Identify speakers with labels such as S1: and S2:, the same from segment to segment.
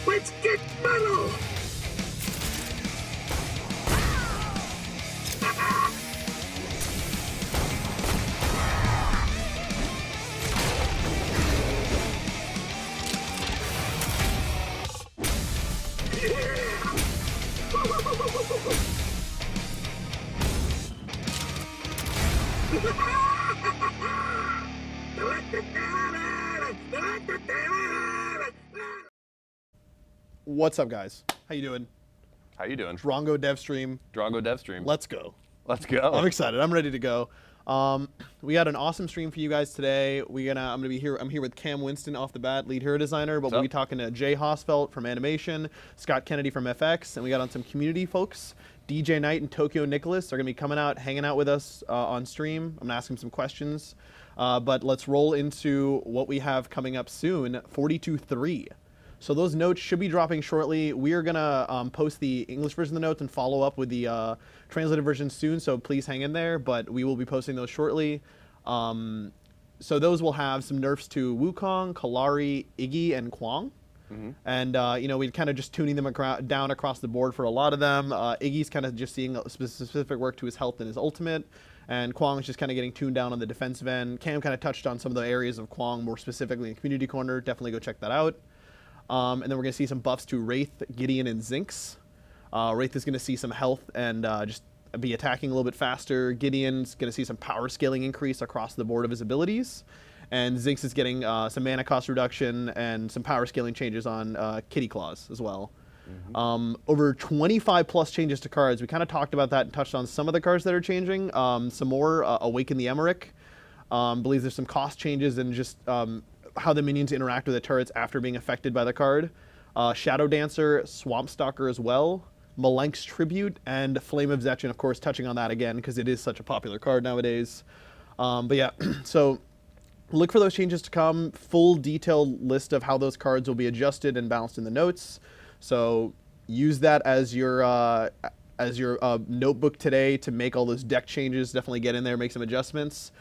S1: Let's get metal!
S2: What's up, guys? How you doing?
S3: How you doing?
S2: Drongo dev stream.
S3: Drongo dev stream.
S2: Let's go.
S3: Let's go.
S2: I'm excited. I'm ready to go. We got an awesome stream for you guys today. I'm here with Cam Winston off the bat, lead hero designer, but we'll be talking to Jay Hosfeld from animation, Scott Kennedy from FX, and we got on some community folks. DJ Knight and Tokyo Nicholas are gonna be coming out, hanging out with us on stream. I'm gonna ask them some questions, but let's roll into what we have coming up soon. 42.3. So those notes should be dropping shortly. We are gonna post the English version of the notes and follow up with the translated version soon, so please hang in there, but we will be posting those shortly. So those will have some nerfs to Wukong, Kalari, Iggy, and Kwang. And, you know, we're kind of just tuning them down across the board for a lot of them. Iggy's kind of just seeing specific work to his health and his ultimate, and Kwang's just kind of getting tuned down on the defensive end. Cam kind of touched on some of the areas of Kwang more specifically in Community Corner. Definitely go check that out. And then we're going to see some buffs to Wraith, Gideon, and Zinx. Wraith is going to see some health and just be attacking a little bit faster. Gideon's going to see some power scaling increase across the board of his abilities. And Zinx is getting some mana cost reduction and some power scaling changes on Kitty Claws as well. Over 25 plus changes to cards. We kind of talked about that and touched on some of the cards that are changing. Some more, Awaken the Emmerich. Believe there's some cost changes and just how the minions interact with the turrets after being affected by the card. Shadow Dancer, Swamp Stalker as well, Malenk's Tribute, and Flame of Zetchin, of course, touching on that again because it is such a popular card nowadays. But yeah, so look for those changes to come. Full detailed list of how those cards will be adjusted and balanced in the notes. So use that as your notebook today to make all those deck changes. Definitely get in there, make some adjustments.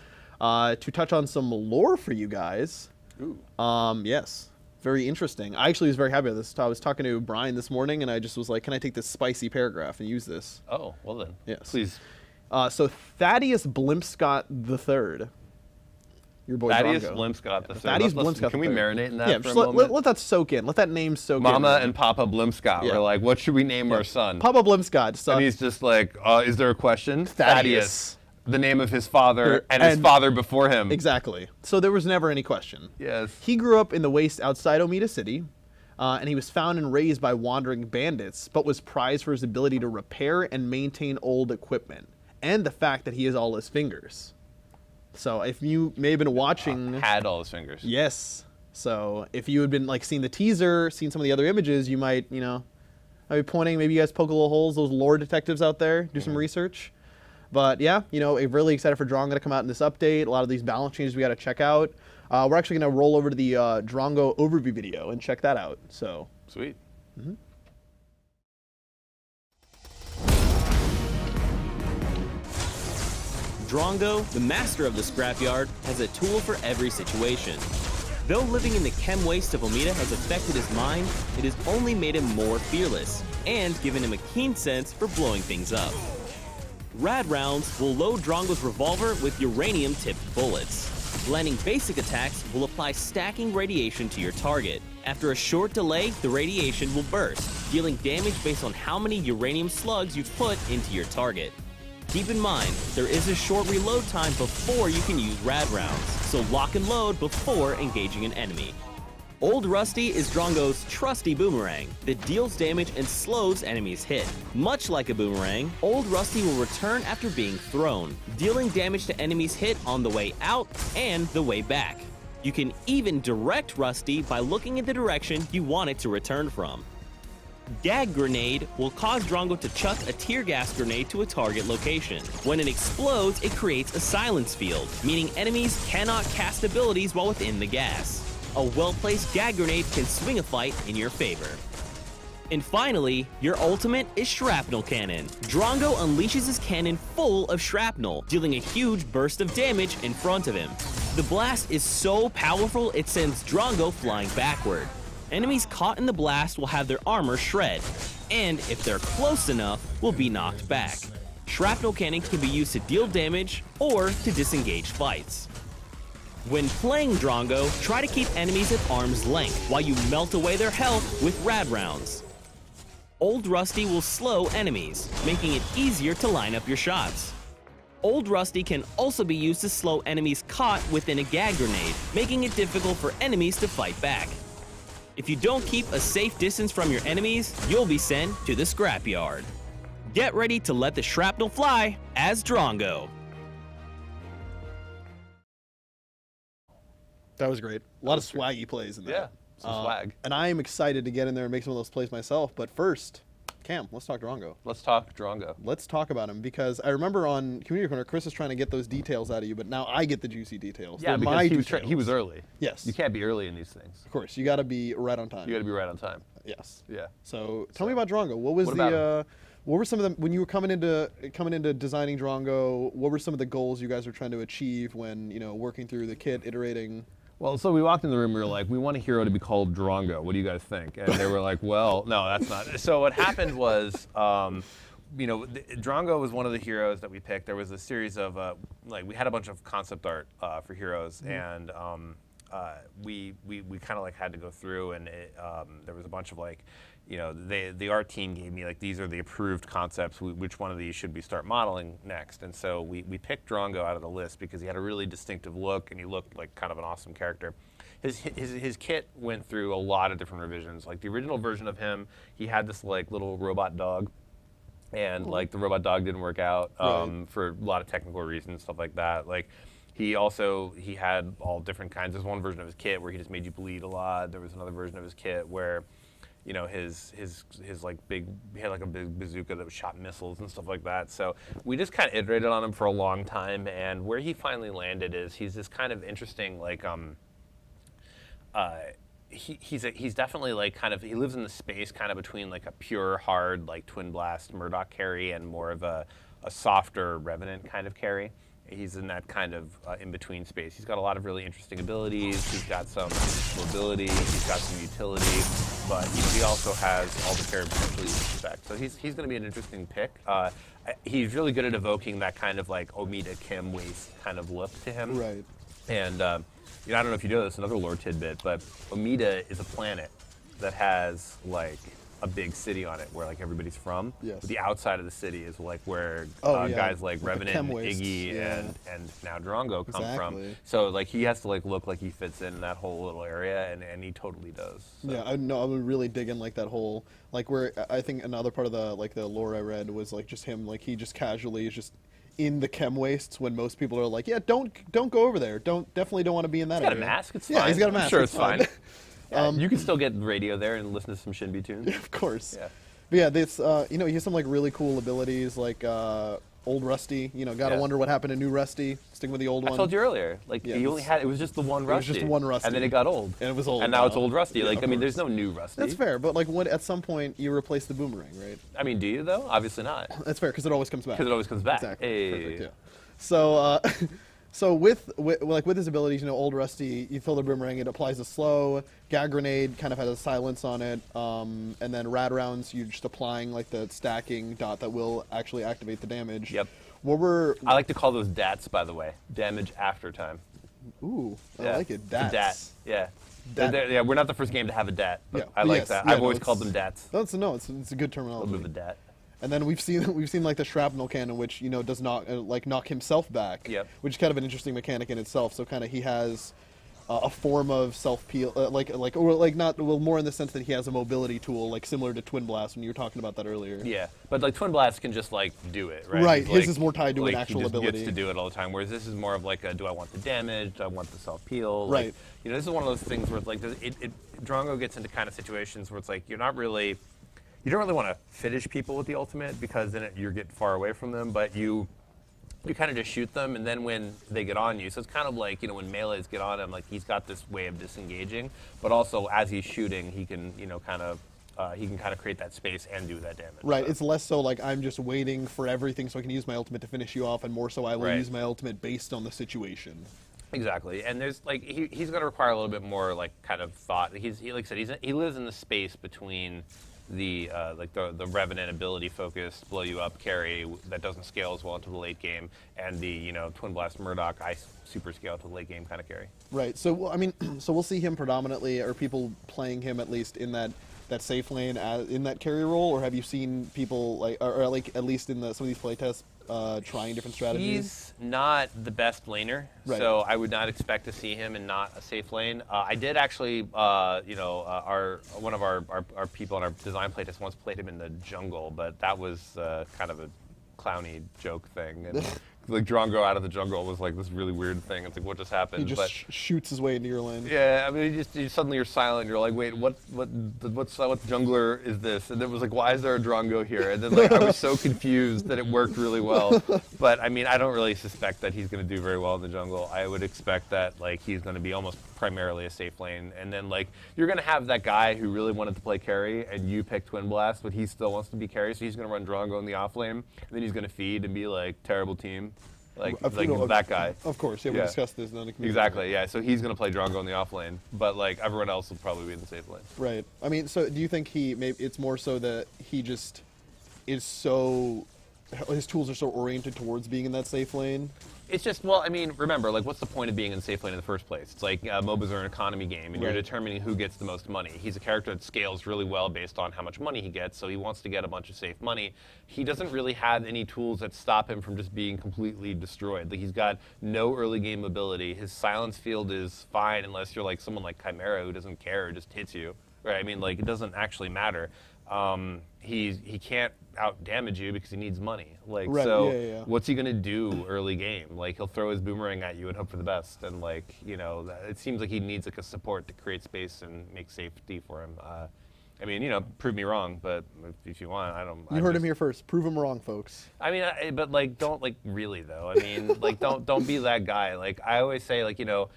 S2: To touch on some lore for you guys.
S3: Ooh.
S2: Yes, very interesting. I actually was very happy with this. I was talking to Brian this morning, and I just was like, "Can I take this spicy paragraph and use this?"
S3: Oh, well then.
S2: Yes.
S3: Please.
S2: So Thaddeus Blimpscott III, your boy
S3: Thaddeus
S2: Drongo.
S3: Blimpscott III.
S2: Thaddeus Blimpscott.
S3: Can we marinate in that
S2: Yeah,
S3: for a
S2: just
S3: moment?
S2: let that soak in. Let that name soak in.
S3: Mama and Papa Blimpscott
S2: Yeah.
S3: were like, "What should we name our son?"
S2: Papa Blimpscott. So
S3: And he's just like, "Is there a question?"
S2: Thaddeus.
S3: The name of his father and his father before him.
S2: Exactly. So there was never any question.
S3: Yes.
S2: He grew up in the waste outside Omida City, and he was found and raised by wandering bandits, but was prized for his ability to repair and maintain old equipment, and the fact that he has all his fingers. So if you may have been watching...
S3: Had all his fingers.
S2: Yes. So if you had been like seeing the teaser, seen some of the other images, you might, you know, I'd be pointing, maybe you guys poke a little holes, those lore detectives out there, do some research. But yeah, you know, I'm really excited for Drongo to come out in this update. A lot of these balance changes we got to check out. We're actually going to roll over to the Drongo overview video and check that out. So
S3: Sweet.
S4: Drongo, the master of the scrapyard, has a tool for every situation. Though living in the chem waste of Omida has affected his mind, it has only made him more fearless and given him a keen sense for blowing things up. Rad rounds will load Drongo's revolver with uranium-tipped bullets. Landing basic attacks will apply stacking radiation to your target. After a short delay, the radiation will burst, dealing damage based on how many uranium slugs you've put into your target. Keep in mind, there is a short reload time before you can use rad rounds, so lock and load before engaging an enemy. Old Rusty is Drongo's trusty boomerang that deals damage and slows enemies' hit. Much like a boomerang, Old Rusty will return after being thrown, dealing damage to enemies' hit on the way out and the way back. You can even direct Rusty by looking in the direction you want it to return from. Gag Grenade will cause Drongo to chuck a tear gas grenade to a target location. When it explodes, it creates a silence field, meaning enemies cannot cast abilities while within the gas. a well-placed gag grenade can swing a fight in your favor. And finally, your ultimate is Shrapnel Cannon. Drongo unleashes his cannon full of shrapnel, dealing a huge burst of damage in front of him. The blast is so powerful it sends Drongo flying backward. Enemies caught in the blast will have their armor shred, and if they're close enough, will be knocked back. Shrapnel Cannon can be used to deal damage or to disengage fights. When playing Drongo, try to keep enemies at arm's length while you melt away their health with rad rounds. Old Rusty will slow enemies, making it easier to line up your shots. Old Rusty can also be used to slow enemies caught within a gag grenade, making it difficult for enemies to fight back. If you don't keep a safe distance from your enemies, you'll be sent to the scrapyard. Get ready to let the shrapnel fly as Drongo.
S2: That was great. A lot of swaggy plays in there.
S3: Yeah, some swag.
S2: And I am excited to get in there and make some of those plays myself. But first, Cam, let's talk Drongo.
S3: Let's talk Drongo.
S2: Let's talk about him, because I remember on Community Corner, Chris is trying to get those details out of you, but now I get the juicy details.
S3: Yeah,
S2: They're
S3: because he was early.
S2: Yes.
S3: You can't be early in these things.
S2: Of course, you got to be right on time.
S3: You got to be right on time.
S2: Yes.
S3: Yeah.
S2: So tell me about Drongo. What was what were some of the, when you were coming into designing Drongo, what were some of the goals you guys were trying to achieve when, you know, working through the kit, iterating?
S3: Well, so we walked in the room, we were like, we want a hero to be called Drongo. What do you guys think? And they were like, well, no, that's not. So what happened was, you know, Drongo was one of the heroes that we picked. There was a series of, like, we had a bunch of concept art for heroes, and we kind of like had to go through, and there was a bunch of, like, you know, the art team gave me, like, these are the approved concepts, which one of these should we start modeling next? And so we picked Drongo out of the list because he had a really distinctive look, and he looked like kind of an awesome character. His kit went through a lot of different revisions. Like, the original version of him, he had this, like, little robot dog, and like the robot dog didn't work out for a lot of technical reasons, stuff like that. Like, he had all different kinds. There's one version of his kit where he just made you bleed a lot. There was another version of his kit where, you know, his like he had like a big bazooka that shot missiles and stuff like that. So we just kind of iterated on him for a long time, and where he finally landed is he's this kind of interesting, like, he's definitely like kind of, he lives in the space kind of between like a pure hard like Twin Blast Murdoch carry and more of a softer Revenant kind of carry. He's in that kind of in-between space. He's got a lot of really interesting abilities. He's got some mobility. He's got some utility, but he also has all the carry potential you expect. So he's going to be an interesting pick. He's really good at evoking that kind of like Omida Kim waist kind of look to him.
S2: Right.
S3: And you know, I don't know if you know this, another lore tidbit, but Omida is a planet that has like a big city on it where like everybody's from.
S2: Yes.
S3: But the outside of the city is like where
S2: yeah,
S3: guys like
S2: with
S3: Revenant,
S2: wastes,
S3: Iggy,
S2: yeah.
S3: and now Drongo come from.
S2: Exactly.
S3: So like he has to like look like he fits in that whole little area, and he totally does. So.
S2: Yeah, I know. I would really dig in like that whole, like, where I think another part of the like the lore I read was like just him, like he just casually is just in the chem wastes when most people are like, yeah, don't go over there. Definitely don't want to be in that
S3: He's got
S2: area.
S3: a mask. It's
S2: yeah,
S3: fine.
S2: he's got a mask.
S3: I'm sure it's fine. Yeah, you can
S2: Um,
S3: still get radio there and listen to some Shinbi tunes.
S2: Of course.
S3: Yeah.
S2: But yeah, this you know, he has some like really cool abilities, like old Rusty. You know, gotta
S3: Yeah.
S2: wonder what happened to new Rusty. Sticking with the old
S3: I
S2: one.
S3: told you earlier, like
S2: Yeah,
S3: he only had, it was just the one Rusty.
S2: was just one Rusty.
S3: And then it got old.
S2: And it was old
S3: And now it's
S2: now.
S3: old Rusty.
S2: Yeah,
S3: Like,
S2: of
S3: I mean,
S2: course.
S3: there's no new Rusty.
S2: That's fair, but like at some point you replace the boomerang, right?
S3: I mean, do you though? Obviously not.
S2: That's fair because it always comes back.
S3: Because it always comes back.
S2: Exactly.
S3: Hey.
S2: Perfect. Yeah. So, so with his abilities, you know, old Rusty, you throw the boomerang, it applies a slow. Gag grenade kind of has a silence on it, and then rad rounds, you're just applying like the stacking dot that will actually activate the damage.
S3: Yep.
S2: I
S3: like to call those DATs, by the way. Damage after time.
S2: Ooh,
S3: Yeah.
S2: I like it.
S3: It's a DAT. Yeah.
S2: Dat.
S3: Yeah, we're not the first game to have a DAT, but
S2: Yeah.
S3: I like
S2: Yes.
S3: that.
S2: Yeah,
S3: I've
S2: no,
S3: always
S2: it's-
S3: called them DATs.
S2: It's a good
S3: A
S2: terminology.
S3: little bit of a DAT.
S2: And then we've seen like the shrapnel cannon, which, you know, does not like knock himself back.
S3: Yep.
S2: Which is kind of an interesting mechanic in itself. So kind of he has a form of self peel, more in the sense that he has a mobility tool, like similar to Twin Blast when you were talking about that earlier.
S3: Yeah, but like Twin Blast can just like do it, right?
S2: Right,
S3: It's
S2: his
S3: like-
S2: is more tied to an
S3: like,
S2: actual
S3: he just
S2: ability.
S3: Gets to do it all the time. Whereas this is more of like a, do I want the damage? Do I want the self peel? Like,
S2: Right.
S3: you know, this is one of those things where it's like Drongo gets into kind of situations where it's like you don't really want to finish people with the ultimate because then you get far away from them, but you you kind of just shoot them, and then when they get on you, so it's kind of like, you know, when melees get on him, like he's got this way of disengaging, but also as he's shooting, he can, you know, kind of create that space and do that damage.
S2: Right,
S3: So.
S2: it's less so like I'm just waiting for everything so I can use my ultimate to finish you off, and more so I will use my ultimate based on the situation.
S3: Exactly, and there's like he's going to require a little bit more like kind of thought. He like I said, he lives in the space between the like the Revenant ability focused blow you up carry that doesn't scale as well into the late game, and the, you know, Twin Blast Murdoch ice super scale to the late game kind of carry.
S2: Right. So I mean, so we'll see him predominantly, or people playing him at least in that safe lane in that carry role, or have you seen people like, or like at least in some of these playtests trying different strategies?
S3: He's not the best laner, so I would not expect to see him in not a safe lane. I did actually, you know, one of our people in our design playtest once played him in the jungle, but that was kind of a clowny joke thing. And like Drongo out of the jungle was like this really weird thing. It's like, what just happened?
S2: He just shoots his way into your lane.
S3: Yeah, I mean, suddenly you're silent. You're like, wait, what jungler is this? And it was like, why is there a Drongo here? And then like I was so confused that it worked really well. But I mean, I don't really suspect that he's going to do very well in the jungle. I would expect that like he's going to be almost primarily a safe lane, and then like you're going to have that guy who really wanted to play carry, and you pick Twin Blast, but he still wants to be carry, so he's going to run Drongo in the off lane, and then he's going to feed and be like, terrible team. Like that guy.
S2: Of course, yeah, we discussed this in the community.
S3: Exactly, yeah. So he's going to play Drongo in the off lane, but like everyone else will probably be in the safe lane.
S2: Right. I mean, so do you think it's more so that he just is so, his tools are so oriented towards being in that safe lane?
S3: It's just, well, I mean, remember, like, what's the point of being in safe lane in the first place? It's like MOBAs are an economy game, and you're determining who gets the most money. He's a character that scales really well based on how much money he gets, so he wants to get a bunch of safe money. He doesn't really have any tools that stop him from just being completely destroyed. Like, he's got no early game ability. His silence field is fine unless you're like someone like Chimera who doesn't care, just hits you. Right? I mean, like, it doesn't actually matter. He can't out damage you because he needs money. Like, so what's he gonna do early game? Like, he'll throw his boomerang at you and hope for the best. And like, you know, it seems like he needs like a support to create space and make safety for him. I mean, you know, prove me wrong, but if you want, I don't.
S2: You heard him here first. Prove him wrong, folks.
S3: I mean, but like, don't like really though. I mean, like, don't be that guy. Like, I always say, like, you know,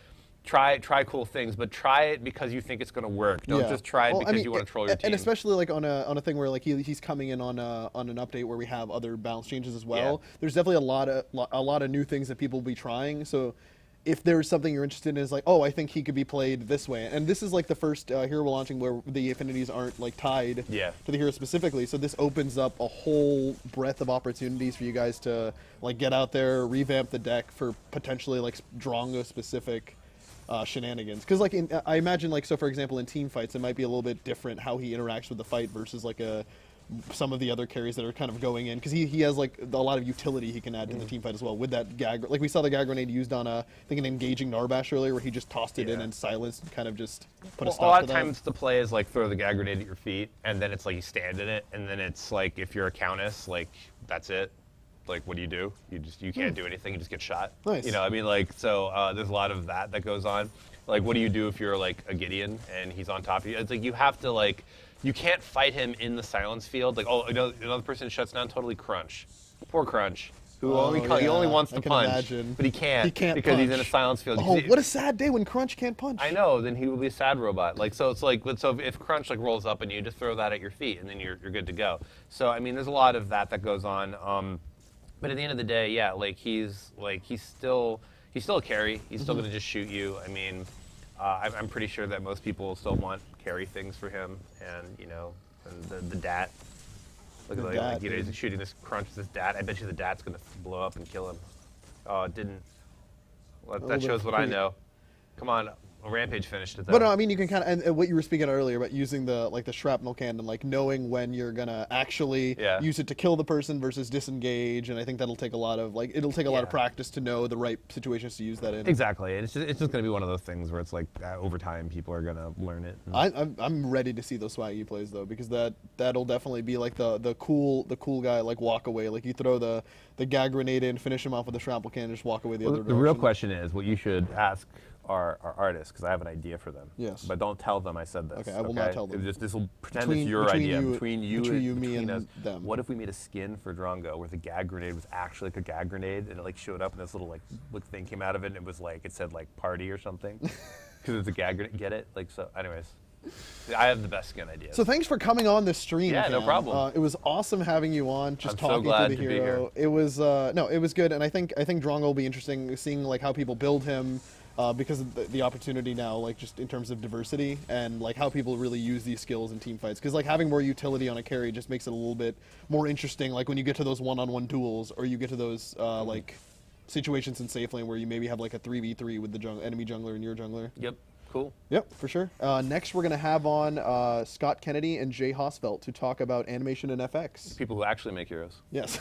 S3: try cool things, but try it because you think it's going to work. Don't just try it because you want to troll your team.
S2: And especially like on a thing where like he's coming in on an update where we have other balance changes as well. Yeah. There's definitely a lot of new things that people will be trying. So if there's something you're interested in, is like, oh, I think he could be played this way. And this is like the first hero we're launching where the affinities aren't like tied to the hero specifically. So this opens up a whole breadth of opportunities for you guys to like get out there, revamp the deck for potentially like Drongo specific shenanigans. Because like I imagine like, so for example in team fights it might be a little bit different how he interacts with the fight versus like some of the other carries that are kind of going in, because he has like a lot of utility he can add to the team fight as well with that gag. Like we saw the gag grenade used on I think an engaging Narbash earlier where he just tossed it in and silenced and kind of just put a stop to that.
S3: A lot of times the play is like throw the gag grenade at your feet and then it's like you stand in it, and then it's like if you're a Countess, like that's it. Like, what do? You can't do anything. You just get shot.
S2: Nice.
S3: You know, I mean, like, so there's a lot of that goes on. Like, what do you do if you're like a Gideon and he's on top of you? It's like you have to like, you can't fight him in the silence field. Like, oh, another person shuts down totally Crunch. Poor Crunch. He only wants to punch, but he can't because
S2: punch.
S3: He's in a silence field.
S2: Oh, what a sad day when Crunch can't punch.
S3: I know. Then he will be a sad robot. Like, so it's like, so if Crunch like rolls up and you just throw that at your feet, and then you're good to go. So I mean, there's a lot of that goes on. But at the end of the day, yeah, like he's still a carry. He's still going to just shoot you. I mean, I'm pretty sure that most people still want carry things for him, and you know, and the dat. Look at like, you know, he's shooting this Crunch with this dat. I bet you the dat's going to blow up and kill him. Oh, it didn't. Well, that shows what I know. Come on. Rampage finished it though.
S2: But no, I mean you can kind of, and what you were speaking earlier about using the shrapnel cannon, like knowing when you're gonna actually use it to kill the person versus disengage, and I think that'll take a lot of it'll take a lot of practice to know the right situations to use that in.
S3: Exactly, it's just gonna be one of those things where it's like over time people are gonna learn it.
S2: I'm ready to see those swaggy plays though, because that'll definitely be like the cool guy like walk away, like you throw the gag grenade in, finish him off with the shrapnel cannon, just walk away the other direction.
S3: The real question is what you should ask our artists because I have an idea for them.
S2: Yes.
S3: But don't tell them I said this.
S2: Okay, I will not tell them.
S3: This will pretend it's your idea. Between
S2: me and
S3: us.
S2: them.
S3: What if we made a skin for Drongo where the gag grenade was actually like a gag grenade and it like showed up and this little like thing came out of it and it was like, it said like party or something? Because it's a gag grenade. Get it? Like, so anyways. I have the best skin ideas.
S2: So thanks for coming on this stream.
S3: Yeah,
S2: Cam.
S3: no problem.
S2: It was awesome having you on, just talking
S3: glad
S2: to the
S3: to be
S2: hero.
S3: here.
S2: It was no, it was good, and I think Drongo will be interesting seeing like how people build him because of the opportunity now, like just in terms of diversity and like how people really use these skills in team fights. Because like having more utility on a carry just makes it a little bit more interesting. Like when you get to those one-on-one duels, or you get to those like situations in safe lane where you maybe have like a 3v3 with the enemy jungler and your jungler.
S3: Yep. Cool.
S2: Yep, for sure. Next, we're going to have on Scott Kennedy and Jay Hosfeld to talk about animation and FX.
S3: People who actually make heroes.
S2: Yes.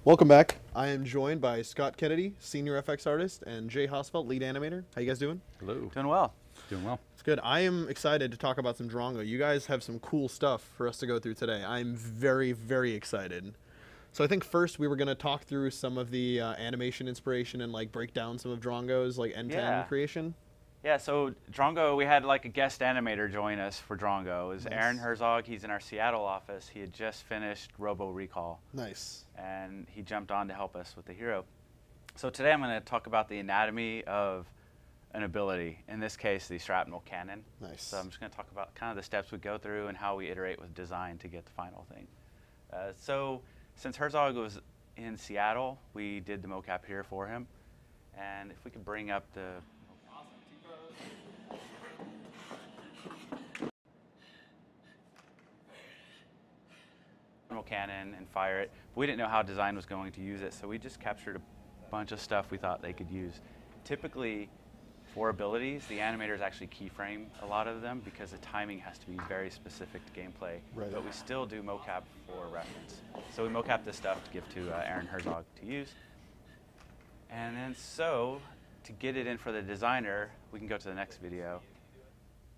S2: Welcome back. I am joined by Scott Kennedy, senior FX artist, and Jay Hosfeld, lead animator. How you guys doing?
S3: Hello.
S5: Doing well.
S6: Doing well.
S2: It's good. I am excited to talk about some Drongo. You guys have some cool stuff for us to go through today. I'm very, very excited. So I think first we were going to talk through some of the animation inspiration and like break down some of Drongo's like end-to-end creation.
S5: Yeah, so Drongo, we had like a guest animator join us for Drongo. It was
S2: Nice.
S5: Aaron Herzog. He's in our Seattle office. He had just finished Robo Recall.
S2: Nice.
S5: And he jumped on to help us with the hero. So today I'm going to talk about the anatomy of an ability, in this case the shrapnel cannon.
S2: Nice.
S5: So I'm just going to talk about kind of the steps we go through and how we iterate with design to get the final thing. So since Herzog was in Seattle, we did the mocap here for him. And if we could bring up the cannon and fire it. We didn't know how design was going to use it, so we just captured a bunch of stuff we thought they could use. Typically, for abilities, the animators actually keyframe a lot of them because the timing has to be very specific to gameplay.
S2: Right.
S5: But we still do mocap for reference. So we mocap this stuff to give to Aaron Herzog to use. And then so, to get it in for the designer, we can go to the next video.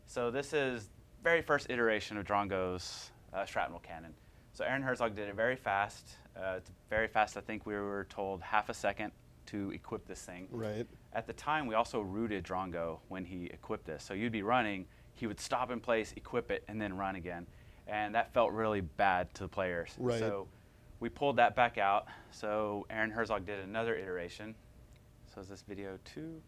S5: So this is very first iteration of Drongo's shrapnel cannon. So Aaron Herzog did it very fast. It's very fast. I think we were told half a second to equip this thing.
S2: Right.
S5: At the time, we also rooted Drongo when he equipped this. So you'd be running, he would stop in place, equip it, and then run again. And that felt really bad to the players.
S2: Right.
S5: So we pulled that back out. So Aaron Herzog did another iteration. So is this video 2?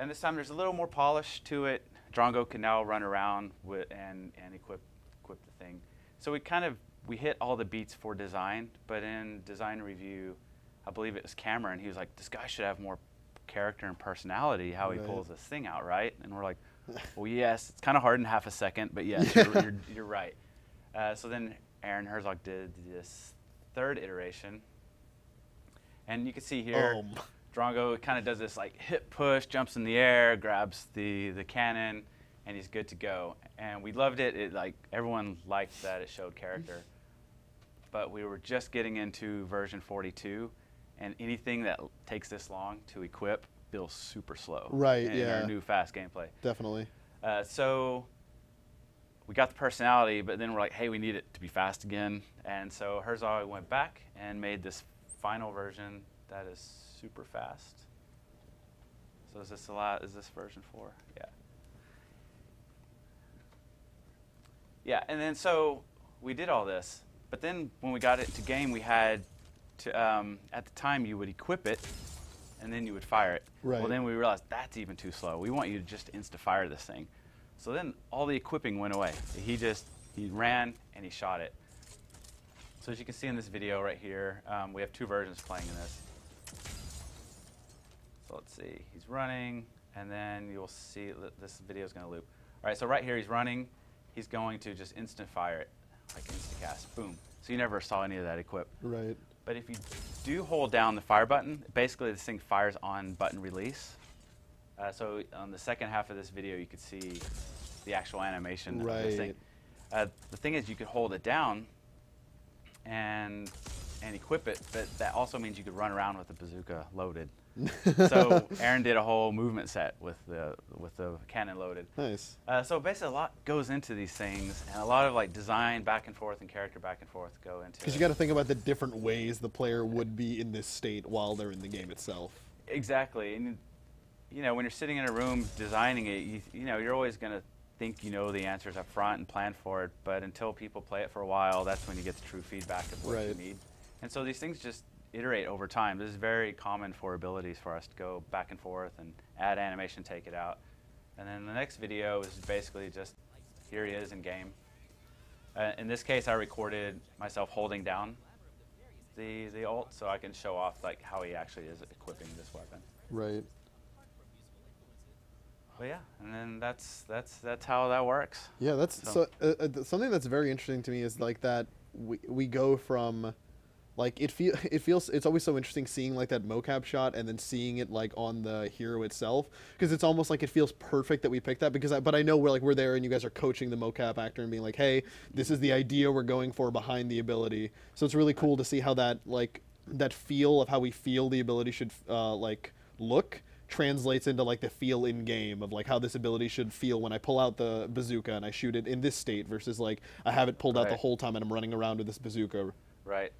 S5: And this time there's a little more polish to it. Drongo can now run around and equip the thing. So we hit all the beats for design, but in design review, I believe it was Cameron, he was like, this guy should have more character and personality, how he pulls this thing out, right? And we're like, well, yes, it's kind of hard in half a second, but yes, you're right. So then Aaron Herzog did this third iteration. And you can see here, Drongo kind of does this like hip push, jumps in the air, grabs the cannon, and he's good to go. And we loved it. Everyone liked that it showed character. But we were just getting into version 42, and anything that takes this long to equip feels super slow.
S2: Right,
S5: in our new fast gameplay.
S2: Definitely.
S5: So we got the personality, but then we're like, hey, we need it to be fast again. And so Herzog went back and made this final version that is super fast. So is this version 4? Yeah. Yeah, and then so we did all this, But then when we got it into game, we had to, at the time, you would equip it, and then you would fire it.
S2: Right.
S5: Well, then we realized that's even too slow. We want you to just insta-fire this thing. So then all the equipping went away. He ran and he shot it. So as you can see in this video right here, we have 2 versions playing in this. So let's see, he's running, and then you'll see this video is going to loop. All right, so right here he's running. He's going to just instant fire it, like instant cast, boom. So you never saw any of that equip.
S2: Right.
S5: But if you do hold down the fire button, basically this thing fires on button release. So on the second half of this video, you could see the actual animation of this thing. The thing is, you could hold it down and equip it, but that also means you could run around with the bazooka loaded. So Aaron did a whole movement set with the cannon loaded.
S2: Nice.
S5: So basically, a lot goes into these things, and a lot of like design back and forth and character back and forth go into.
S2: Because you got to think about the different ways the player would be in this state while they're in the game itself.
S5: Exactly, and you know, when you're sitting in a room designing it, you know, you're always going to think you know the answers up front and plan for it, but until people play it for a while, that's when you get the true feedback of what you need. And so these things just iterate over time. This is very common for abilities for us to go back and forth and add animation, take it out. And then the next video is basically just, here he is in game. In this case, I recorded myself holding down the ult, so I can show off like how he actually is equipping this weapon.
S2: Right.
S5: But yeah, and then that's how that works.
S2: Yeah, that's something that's very interesting to me is like that we go from like it's always so interesting seeing like that mocap shot and then seeing it like on the hero itself, because it's almost like it feels perfect that we picked that, because but I know we're there and you guys are coaching the mocap actor and being like, hey, this is the idea we're going for behind the ability. So it's really cool to see how that like that feel of how we feel the ability should like look translates into like the feel in game of like how this ability should feel when I pull out the bazooka and I shoot it in this state versus like I have it pulled out the whole time and I'm running around with this bazooka.
S5: Right.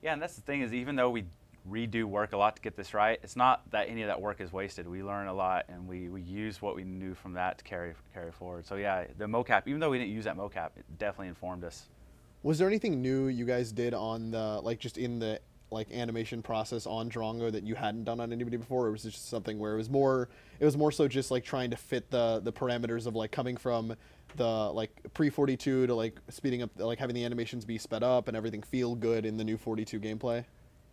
S5: Yeah, and that's the thing is, even though we redo work a lot to get this right, it's not that any of that work is wasted. We learn a lot, and we use what we knew from that to carry forward. So yeah, the mocap, even though we didn't use that mocap, it definitely informed us.
S2: Was there anything new you guys did on the like just in the like animation process on Drongo that you hadn't done on anybody before, or was it just something where it was more so just like trying to fit the parameters of like coming from the like pre-42 to like speeding up, like having the animations be sped up and everything feel good in the new 42 gameplay?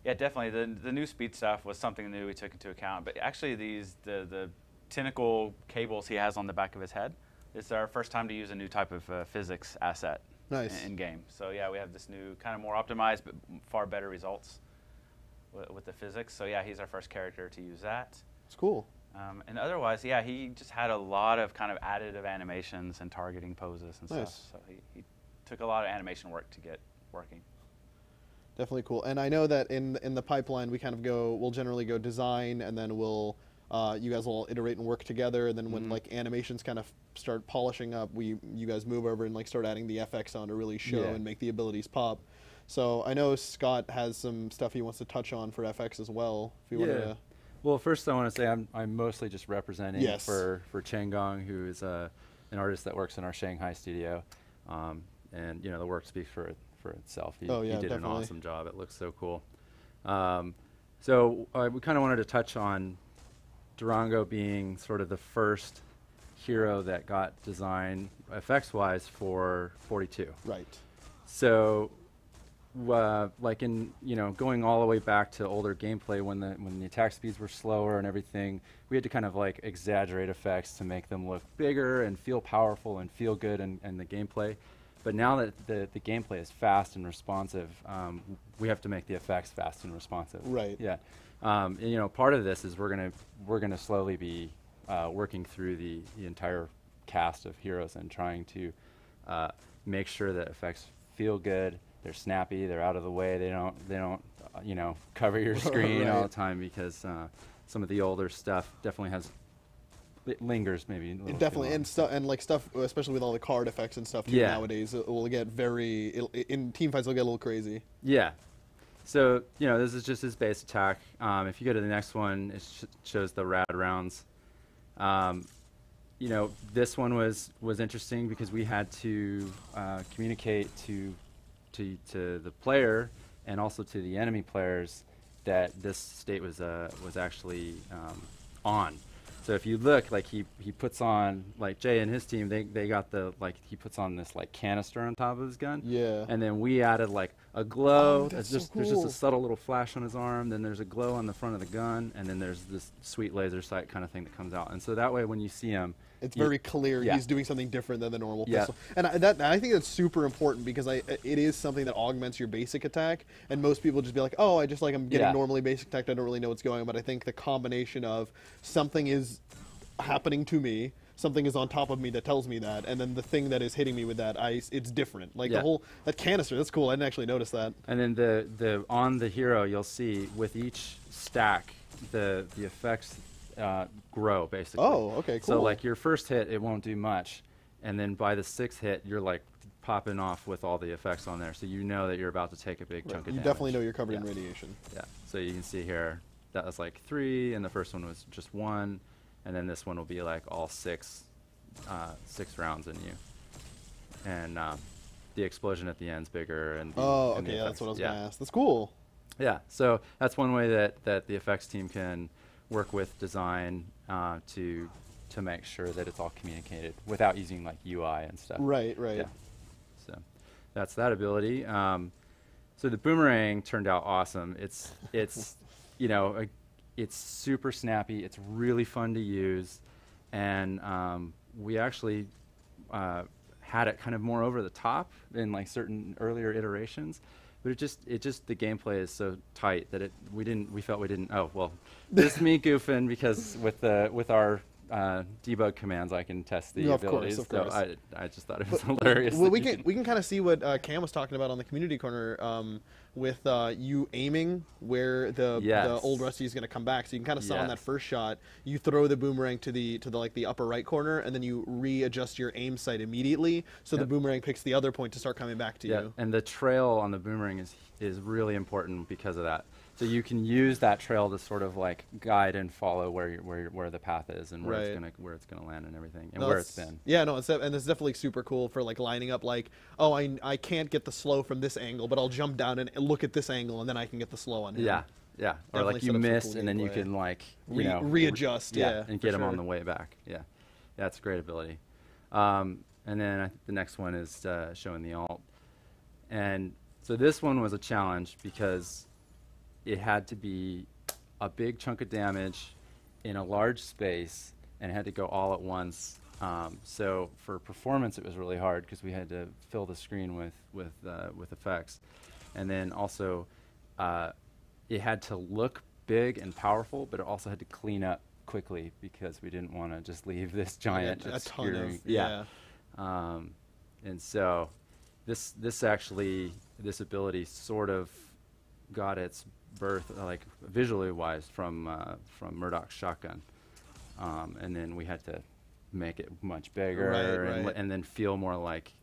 S5: Yeah, definitely. The new speed stuff was something new we took into account. But actually, the tentacle cables he has on the back of his head, it's our first time to use a new type of physics asset in game. So yeah, we have this new kind of more optimized but far better results with the physics. So yeah, he's our first character to use that.
S2: It's cool.
S5: And otherwise, yeah, he just had a lot of kind of additive animations and targeting poses and stuff. So he took a lot of animation work to get working.
S2: Definitely cool. And I know that in the pipeline we kind of we'll generally go design, and then we'll you guys will iterate and work together, and then when like animations kind of start polishing up, you guys move over and like start adding the FX on to really show and make the abilities pop. So I know Scott has some stuff he wants to touch on for FX as well. If you want to.
S6: Well, first I want to say I'm mostly just representing for Cheng Gong, who is an artist that works in our Shanghai studio, and you know the work speaks for itself. He did an awesome job. It looks so cool. So we kind of wanted to touch on Drongo being sort of the first hero that got designed effects-wise for 42.
S2: Right.
S6: So. Like in going all the way back to older gameplay when the attack speeds were slower and everything, we had to kind of like exaggerate effects to make them look bigger and feel powerful and feel good in the gameplay. But now that the gameplay is fast and responsive, we have to make the effects fast and responsive.
S2: Right.
S6: Yeah. And, part of this is we're gonna slowly be working through the entire cast of heroes and trying to make sure that effects feel good. They're snappy. They're out of the way. They don't cover your screen all the time, because some of the older stuff definitely it lingers maybe.
S2: Definitely, and stuff, especially with all the card effects and stuff too nowadays, it will get in team fights. It'll get a little crazy.
S6: Yeah. So this is just his base attack. If you go to the next one, it shows the rad rounds. This one was interesting because we had to communicate to to the player and also to the enemy players that this state was actually on. So if you look, like he puts on, like Jay and his team, they got the, like, he puts on this like canister on top of his gun.
S2: Yeah.
S6: And then we added like a glow.
S2: Oh, that's
S6: There's
S2: so
S6: just a
S2: cool.
S6: subtle little flash on his arm. Then there's a glow on the front of the gun, and then there's this sweet laser sight kind of thing that comes out. And so that way, when you see him,
S2: It's very clear
S6: yeah.
S2: he's doing something different than the normal
S6: Yeah.
S2: pistol. And I think that's super important because it is something that augments your basic attack. And most people just be like, oh, I'm getting
S6: Yeah.
S2: normally basic attack. I don't really know what's going on. But I think the combination of something is happening to me, something is on top of me that tells me that, and then the thing that is hitting me with that ice, it's different. Like
S6: Yeah.
S2: the whole, that canister, that's cool. I didn't actually notice that.
S6: and then the on the hero, you'll see with each stack, the effects grow basically.
S2: Oh, okay, cool.
S6: So like your first hit, it won't do much, and then by the sixth hit, you're like popping off with all the effects on there, so you know that you're about to take a big chunk of
S2: You
S6: damage.
S2: definitely know you're covered in
S6: Yeah.
S2: radiation.
S6: Yeah. So you can see here that was like 3, and the first one was just 1, and then this one will be like all 6 rounds in you, and the explosion at the end's bigger. And the,
S2: Oh,
S6: and the
S2: okay, yeah, that's
S6: effects-
S2: what I was
S6: yeah.
S2: going to ask. That's cool.
S6: Yeah, so that's one way that the effects team can work with design to make sure that it's all communicated without using like UI and stuff.
S2: Right, right.
S6: Yeah. So that's that ability. So the boomerang turned out awesome. It's you know, it's super snappy. It's really fun to use, and we actually had it kind of more over the top in like certain earlier iterations. But it just the gameplay is so tight that we felt we didn't. Oh well, this is me goofing because with our debug commands I can test the
S2: No, of
S6: abilities.
S2: course, of course.
S6: So I just thought it was hilarious.
S2: Well,
S6: that
S2: we can kind of see what Cam was talking about on the community corner with you aiming where the
S6: Yes.
S2: old Rusty is going to come back. So you can kind of saw in that
S6: Yes.
S2: first shot, you throw the boomerang to the like the upper right corner, and then you readjust your aim sight immediately, so the
S6: Yep.
S2: boomerang picks the other point to start coming back to
S6: Yeah,
S2: you.
S6: and the trail on the boomerang is really important because of that. So you can use that trail to sort of like guide and follow where the path is and where it's gonna land and everything, and
S2: No,
S6: where it's
S2: that's-
S6: been.
S2: Yeah, no, and it's definitely super cool for like lining up. Like, oh, I can't get the slow from this angle, but I'll jump down and look at this angle, and then I can get the slow on him.
S6: Yeah, yeah. Or
S2: Definitely
S6: like
S2: set
S6: you
S2: up some
S6: missed,
S2: cool
S6: and then you
S2: gameplay.
S6: can like
S2: Readjust, yeah,
S6: and
S2: for
S6: get them on
S2: sure.
S6: the way back. Yeah, that's a great ability. And then I think the next one is showing the alt, and so this one was a challenge because it had to be a big chunk of damage in a large space, and it had to go all at once. So for performance, it was really hard because we had to fill the screen with effects, and then also it had to look big and powerful, but it also had to clean up quickly because we didn't want to just leave this giant
S2: a ton
S6: obscuring-
S2: of yeah.
S6: And so this ability sort of got its birth, like visually wise, from Murdoch's shotgun, and then we had to make it much bigger,
S2: Right.
S6: and then feel more like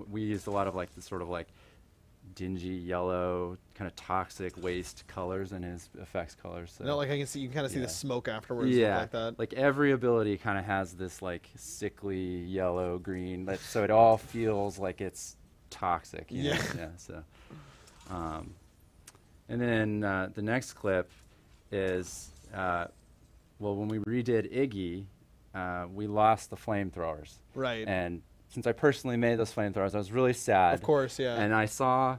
S6: we used a lot of like the sort of like dingy yellow, kind of toxic waste colors in his effects colors. So.
S2: No, like you can kind of see
S6: Yeah.
S2: the smoke afterwards,
S6: Yeah,
S2: stuff like that.
S6: like every ability kind of has this like sickly yellow green, so it all feels like it's toxic. You know?
S2: Yeah.
S6: Yeah. So, and then the next clip is when we redid Iggy, we lost the flamethrowers.
S2: Right.
S6: And since I personally made those flamethrowers, I was really sad.
S2: Of course, yeah.
S6: And I saw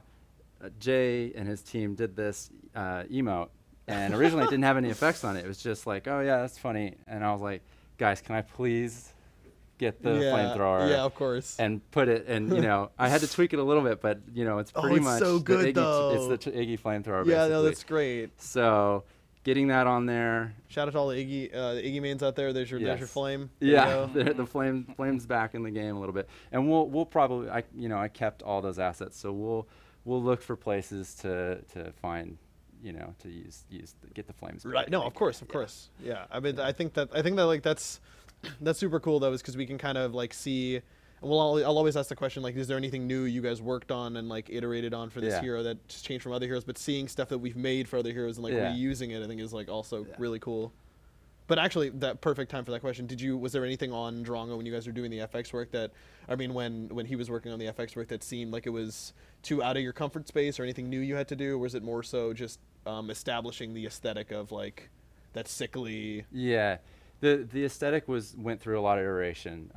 S6: Jay and his team did this emote, and originally it didn't have any effects on it. It was just like, oh yeah, that's funny. And I was like, guys, can I please get the flamethrower?
S2: Yeah, of course.
S6: And put it, and I had to tweak it a little bit, but it's pretty
S2: it's
S6: much
S2: so good,
S6: the Iggy,
S2: though.
S6: It's the Iggy flamethrower.
S2: Yeah,
S6: basically.
S2: no, that's great.
S6: So getting that on there.
S2: Shout out to all the Iggy mains out there. There's your
S6: Yes.
S2: flame. There
S6: Yeah,
S2: you go.
S6: the flame's back in the game a little bit, and we'll probably I kept all those assets, so we'll look for places to find to get the flames back.
S2: Right. No, of course. Yeah. I mean, I think that like that's super cool though, is because we can kind of like see. And I'll always ask the question, like, is there anything new you guys worked on and like iterated on for this
S6: Yeah.
S2: hero that just changed from other heroes? But seeing stuff that we've made for other heroes and like
S6: Yeah.
S2: reusing it, I think is like also
S6: Yeah.
S2: really cool. But actually, that perfect time for that question. Was there anything on Drongo when you guys were doing the FX work that, I mean, when he was working on the FX work that seemed like it was too out of your comfort space, or anything new you had to do, or was it more so just establishing the aesthetic of like that sickly?
S6: Yeah, the aesthetic went through a lot of iteration.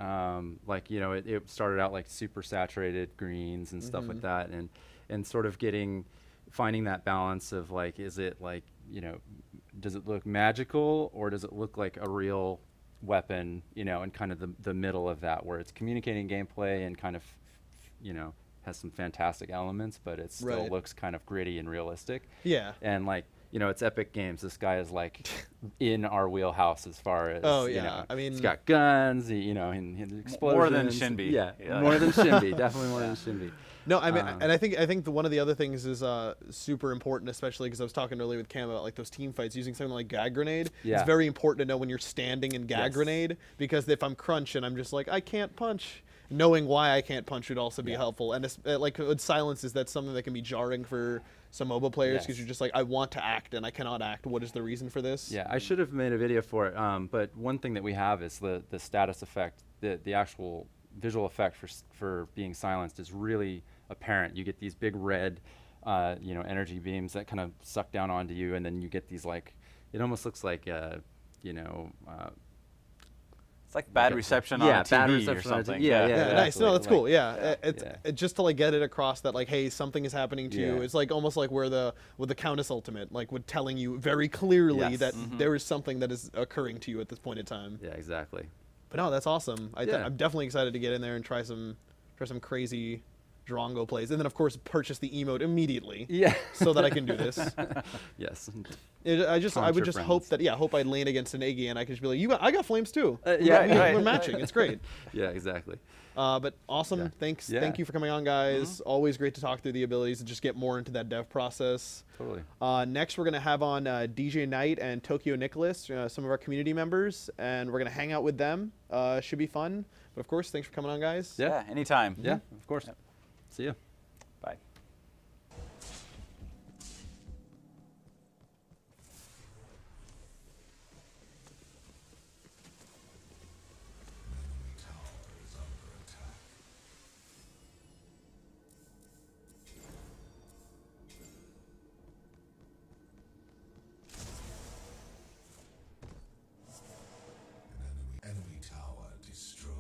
S6: Like, you know, it started out like super saturated greens and stuff like that, and sort of finding that balance of like, is it like, you know, does it look magical or does it look like a real weapon, you know, and kind of the middle of that, where it's communicating gameplay and kind of, you know, has some fantastic elements, but it still looks kind of gritty and realistic.
S2: Yeah.
S6: And like, you know, it's Epic Games. This guy is like in our wheelhouse as far as, you know,
S2: I mean,
S6: he's got guns, you know, and explosions.
S5: More than Shinbi.
S6: Yeah, more than Shinbi. Definitely more than Shinbi.
S2: No, I mean, and I think one of the other things is super important, especially because I was talking earlier with Cam about like those team fights using something like Gag Grenade.
S6: Yeah.
S2: It's very important to know when you're standing in Gag Grenade, because if I'm crunch and I'm just like, I can't punch, knowing why I can't punch would also be helpful. And it's, like with silence, that's something that can be jarring for some MOBA players, because you're just like, I want to act and I cannot act. What is the reason for this?
S6: Yeah, I should have made a video for it, but one thing that we have is the status effect, the actual visual effect for being silenced is really apparent. You get these big red, you know, energy beams that kind of suck down onto you, and then you get these like, it almost looks like, you know,
S5: it's like bad reception on a TV or something.
S2: Yeah, nice. No, that's cool. Yeah,
S6: it's
S2: just to like get it across that like, hey, something is happening to you. It's like almost like with the Countess ultimate, like with telling you very clearly that there is something that is occurring to you at this point in time.
S6: Yeah, exactly.
S2: But no, that's awesome. I'm definitely excited to get in there and try some crazy Drongo plays, and then of course purchase the emote immediately. Yeah. So that I can do this.
S6: Yes.
S2: I would just hope that hope I lean against an Iggy and I can just be like, I got flames too.
S6: Yeah,
S2: we're matching. It's great.
S6: Yeah, exactly.
S2: But awesome.
S6: Yeah.
S2: Thanks.
S6: Yeah.
S2: Thank you for coming on, guys. Always great to talk through the abilities and just get more into that dev process.
S6: Totally.
S2: Next, we're gonna have on DJ Knight and Tokyo Nicholas, some of our community members, and we're gonna hang out with them. Should be fun. But of course, thanks for coming on, guys.
S5: Yeah, anytime.
S6: Yeah, of course.
S5: Yep.
S6: See you.
S5: Bye.
S1: Enemy tower destroyed.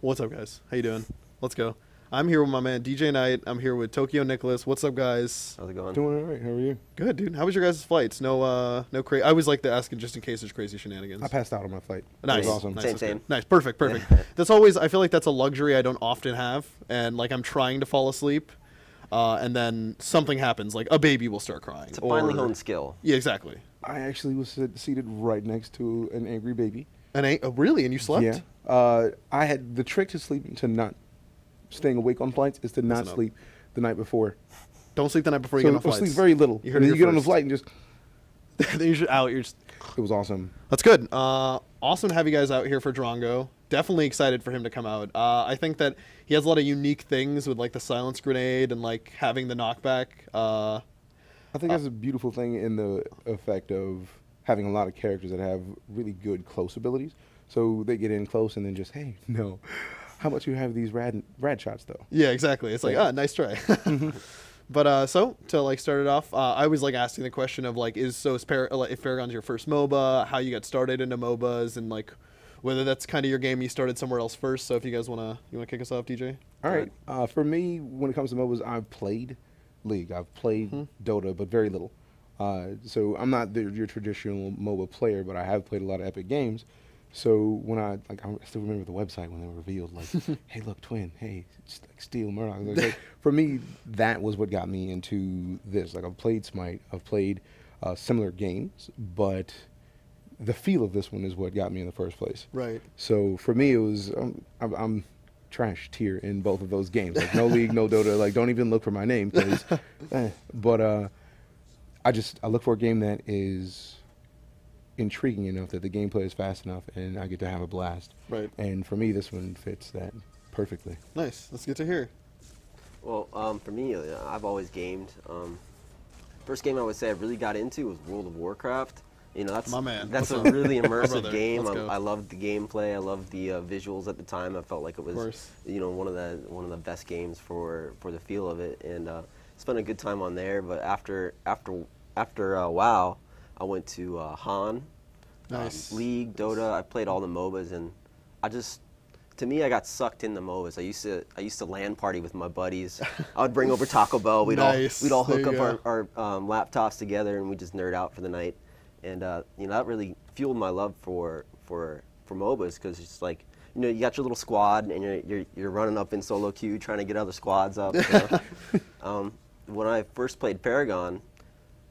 S2: What's up, guys? How you doing? Let's go. I'm here with my man DJ Knight. I'm here with Tokyo Nicholas. What's up, guys?
S7: How's it going?
S8: Doing all right. How are you?
S2: Good, dude. How was your guys' flights? No crazy. I always like to ask just in case there's crazy shenanigans.
S8: I passed out on my flight.
S2: Nice.
S8: It was awesome.
S2: Nice.
S7: Same.
S2: Nice. Perfect. That's always. I feel like that's a luxury I don't often have, and like I'm trying to fall asleep, and then something happens, like a baby will start crying.
S7: It's a finely honed skill.
S2: Yeah, exactly.
S8: I actually was seated right next to an angry baby.
S2: Really? And you slept?
S8: Yeah. I had the trick to sleeping, to not staying awake on flights, is to not sleep the night before.
S2: Don't sleep the night before you get on flights.
S8: Sleep very little.
S2: You heard
S8: and
S2: it
S8: then you
S2: here
S8: get on the
S2: first.
S8: flight and just.
S2: Then you're out. You're just.
S8: It was awesome.
S2: That's good. Awesome to have you guys out here for Drongo. Definitely excited for him to come out. I think that he has a lot of unique things with like the silence grenade and like having the knockback.
S8: I think that's a beautiful thing in the effect of having a lot of characters that have really good close abilities. So they get in close and then just, hey, no. How about you have these rad shots, though?
S2: Yeah, exactly. It's like, nice try. But so to like start it off, I was like asking the question of like, if Paragon's your first MOBA, how you got started into MOBAs, and like whether that's kind of your game you started somewhere else first. So if you guys wanna kick us off, DJ?
S8: All right. For me, when it comes to MOBAs, I've played League. I've played Dota, but very little. So I'm not your traditional MOBA player, but I have played a lot of Epic games. So when I still remember the website when they were revealed, like, hey, look, twin, hey, it's like Steel Murdoch. Like, for me, that was what got me into this. Like, I've played Smite, I've played similar games, but the feel of this one is what got me in the first place. Right. So for me, it was I'm trash tier in both of those games. Like, no League, no Dota. Like, don't even look for my name, cause, but I look for a game that is intriguing enough that the gameplay is fast enough and I get to have a blast. Right. And for me, this one fits that perfectly.
S2: Nice. That's good to hear.
S7: Well, for me, I've always gamed. First game I would say I really got into was World of Warcraft. You know, that's
S2: my man.
S7: That's a really immersive game.
S2: I
S7: loved the gameplay. I loved the visuals at the time. I felt like it was, you know, one of the best games for the feel of it, and spent a good time on there. But after WoW, I went to Han, League, Dota. I played all the MOBAs, and to me, I got sucked into MOBAs. I used to LAN party with my buddies. I would bring over Taco Bell. We'd all hook up our laptops together, and we just nerd out for the night. And you know, that really fueled my love for MOBAs, because it's like, you know, you got your little squad, and you're running up in solo queue trying to get other squads up. You know? When I first played Paragon,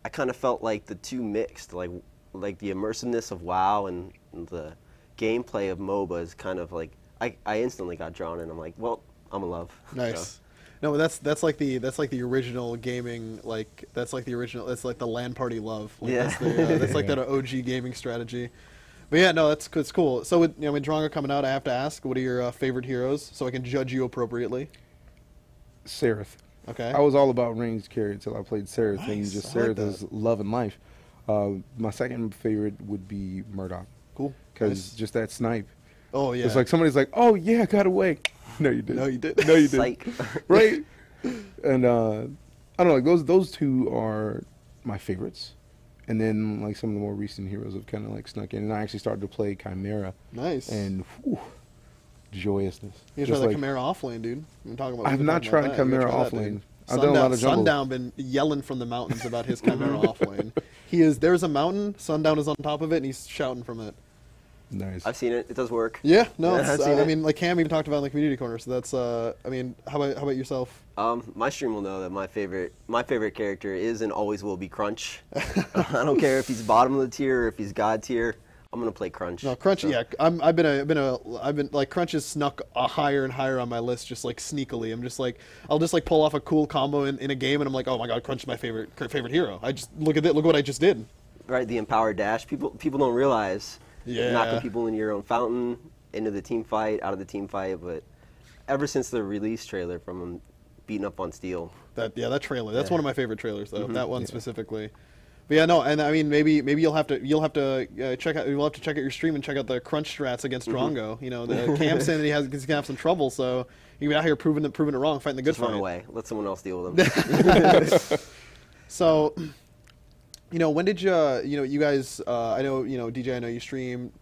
S7: I kind of felt like the two mixed, like the immersiveness of WoW and the gameplay of MOBAs. Kind of like I instantly got drawn in. I'm like, well, I'm in love.
S2: Nice. So. No, that's like the original gaming, like that's like the LAN party love. Like,
S7: yeah.
S2: That's like that OG gaming strategy. But yeah, no, that's cool. So with Drongo coming out, I have to ask, what are your favorite heroes so I can judge you appropriately?
S8: Seraph.
S2: Okay.
S8: I was all about ranged carry until I played Seraph,
S2: Nice.
S8: and just
S2: I
S8: Seraph
S2: like
S8: is love and life. My second favorite would be Murdoch.
S2: Don't. Cool.
S8: Because just that snipe.
S2: Oh yeah.
S8: It's like somebody's like, oh yeah, I got away. No, you didn't.
S2: No, you didn't.
S8: No, you didn't.
S7: Psych.
S8: Right. And I don't know, like those two are my favorites. And then like some of the more recent heroes have kind of like snuck in, and I actually started to play Chimera.
S2: Nice.
S8: And whew, joyousness.
S2: You try the Chimera offlane, dude. I'm talking about.
S8: I've not tried Chimera offlane. I've done a lot of jungle.
S2: Sundown been yelling from the mountains about his Chimera offlane. There's a mountain. Sundown is on top of it, and he's shouting from it.
S8: Nice.
S7: I've seen it. It does work.
S2: Yeah, no,
S7: Yeah,
S2: I mean, like Cam even talked about in the community corner. So that's, I mean, how about yourself?
S7: My stream will know that my favorite character is and always will be Crunch. I don't care if he's bottom of the tier or if he's God tier. I'm gonna play Crunch.
S2: No, Crunch. So. Yeah, I've been like Crunch has snuck higher and higher on my list, just like sneakily. I'll just like pull off a cool combo in a game, and I'm like, oh my god, Crunch is my favorite hero. I just look what I just did.
S7: Right, the empowered dash. People don't realize.
S2: Yeah.
S7: Knocking people in your own fountain, into the team fight, out of the team fight. But ever since the release trailer from him beating up on Steel.
S2: That trailer. That's one of my favorite trailers, though. That one specifically. But yeah, no, and I mean maybe you'll have to check out your stream and check out the Crunch strats against Drongo. You know, the Cam saying that he's gonna have some trouble, so you be out here proving it wrong, fighting the good fight.
S7: Just run away. Let someone else deal with him.
S2: So. You know, when did you guys, I know, DJ, I know you stream,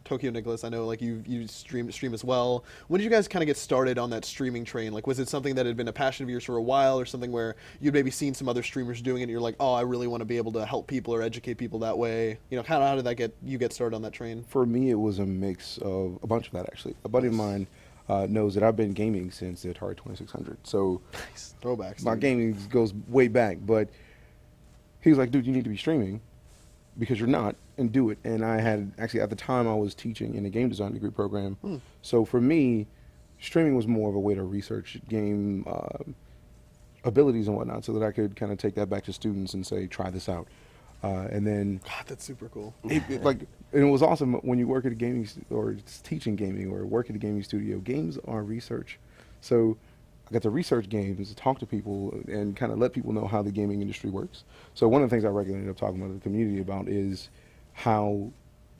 S2: Tokyo Nicholas, I know, like, you stream as well. When did you guys kind of get started on that streaming train? Like, was it something that had been a passion of yours for a while, or something where you'd maybe seen some other streamers doing it and you're like, oh, I really want to be able to help people or educate people that way? You know, how did you get started on that train?
S8: For me, it was a mix of a bunch of that, actually. A buddy of mine knows that I've been gaming since the Atari 2600. So,
S2: nice. Throwbacks.
S8: My gaming goes way back, but he was like, dude, you need to be streaming because you're not, and do it. And I had, actually, at the time, I was teaching in a game design degree program. So for me, streaming was more of a way to research game abilities and whatnot so that I could kind of take that back to students and say, try this out. And then...
S2: God, that's super cool.
S8: And it was awesome when you work at a gaming, or teaching gaming, or work at a gaming studio. Games are research. So I got to research games, talk to people, and kind of let people know how the gaming industry works. So one of the things I regularly end up talking about the community about is how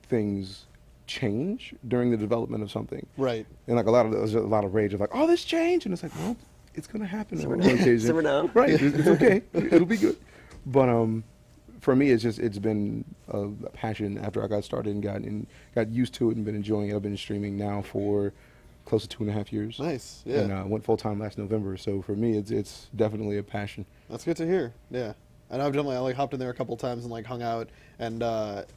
S8: things change during the development of something.
S2: Right.
S8: And like there's a lot of rage of like, oh, this changed, and it's like, well, it's gonna happen on one occasion.
S7: Simmer down.
S8: Right. It's okay. It'll be good. But for me, it's been a passion after I got started and got used to it and been enjoying it. I've been streaming now for close to 2.5 years.
S2: Nice, yeah.
S8: And went full time last November. So for me, it's definitely a passion.
S2: That's good to hear. Yeah. And I've done, like, I like hopped in there a couple times and like hung out, and